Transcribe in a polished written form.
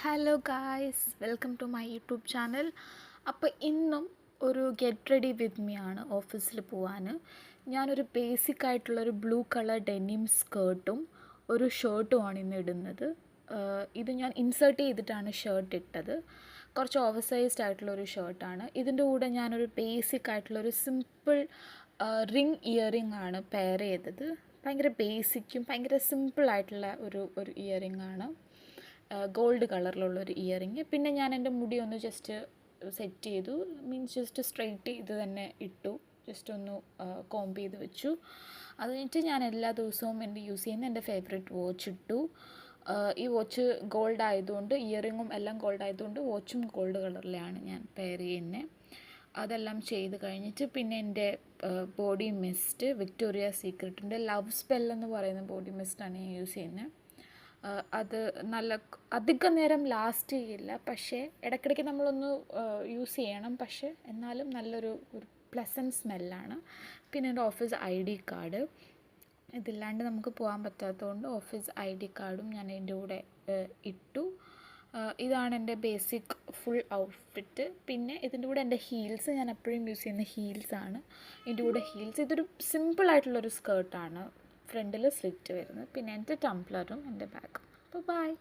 Hello guys, welcome to my YouTube channel. അപ്പോൾ ഇന്നും ഒരു ഗെറ്റ് റെഡി വിത്ത് മീ ആണ് ഓഫീസിൽ പോകാൻ. ഞാനൊരു ബേസിക് ആയിട്ടുള്ളൊരു ബ്ലൂ കളർ ഡെനിം സ്കേർട്ടും ഒരു ഷർട്ടുമാണ് ഇന്ന് ഇടുന്നത്. ഇത് ഞാൻ ഇൻസേർട്ട് ചെയ്തിട്ടാണ് ഷർട്ട് ഇട്ടത്. കുറച്ച് ഓവർ സൈസ്ഡ് ആയിട്ടുള്ളൊരു ഷർട്ടാണ്. ഇതിൻ്റെ കൂടെ ഞാനൊരു ബേസിക് ആയിട്ടുള്ളൊരു സിമ്പിൾ റിംഗ് ഇയറിംഗ് ആണ് പെയർ ചെയ്തത്. ഭയങ്കര ബേസിക്കും ഭയങ്കര സിമ്പിളായിട്ടുള്ള ഒരു ഇയറിംഗ് ആണ്. ഗോൾഡ് കളറിലുള്ളൊരു ഇയറിങ്. പിന്നെ ഞാൻ എൻ്റെ മുടി ഒന്ന് ജസ്റ്റ് സെറ്റ് ചെയ്തു, മീൻസ് ജസ്റ്റ് സ്ട്രെയിറ്റ് ചെയ്ത് തന്നെ ഇട്ടു, ജസ്റ്റ് ഒന്ന് കോംബ് ചെയ്ത് വെച്ചു. അത് കഴിഞ്ഞിട്ട് ഞാൻ എല്ലാ ദിവസവും യൂസ് ചെയ്യുന്ന എൻ്റെ ഫേവറേറ്റ് വാച്ച് ഇട്ടു. ഈ വാച്ച് ഗോൾഡ് ആയതുകൊണ്ട്, ഇയറിങ്ങും എല്ലാം ഗോൾഡ് ആയതുകൊണ്ട് വാച്ചും ഗോൾഡ് കളറിലാണ് ഞാൻ പെയർ ചെയ്യുന്നത്. അതെല്ലാം ചെയ്ത് കഴിഞ്ഞിട്ട് പിന്നെ എൻ്റെ ബോഡി മിസ്റ്റ് വിക്ടോറിയ സീക്രട്ടിൻ്റെ ലവ് സ്പെൽ എന്ന് പറയുന്ന ബോഡി മിസ്റ്റാണ് ഞാൻ യൂസ് ചെയ്യുന്നത്. അത് നല്ല അധികം നേരം ലാസ്റ്റ് ചെയ്യില്ല, പക്ഷേ ഇടയ്ക്കിടയ്ക്ക് നമ്മളൊന്ന് യൂസ് ചെയ്യണം. പക്ഷേ എന്നാലും നല്ലൊരു പ്ലസൻറ്റ് സ്മെല്ലാണ്. പിന്നെ എൻ്റെ ഓഫീസ് ID കാർഡ്, ഇതില്ലാണ്ട് നമുക്ക് പോകാൻ പറ്റാത്തതുകൊണ്ട് ഓഫീസ് ID കാർഡും ഞാൻ എൻ്റെ കൂടെ ഇട്ടു. ഇതാണ് എൻ്റെ ബേസിക് ഫുൾ ഔട്ട്ഫിറ്റ്. പിന്നെ ഇതിൻ്റെ കൂടെ എൻ്റെ ഹീൽസ്, ഞാൻ എപ്പോഴും യൂസ് ചെയ്യുന്ന ഹീൽസാണ്. ഇതിൻ്റെ കൂടെ ഹീൽസ്, ഇതൊരു സിമ്പിളായിട്ടുള്ളൊരു സ്കേർട്ടാണ്, ഫ്രണ്ടിൽ സ്ലിറ്റ് വരുന്നത്. പിന്നെ എൻ്റെ ടംബ്ലറും എൻ്റെ ബാഗും. അപ്പോൾ ബൈ.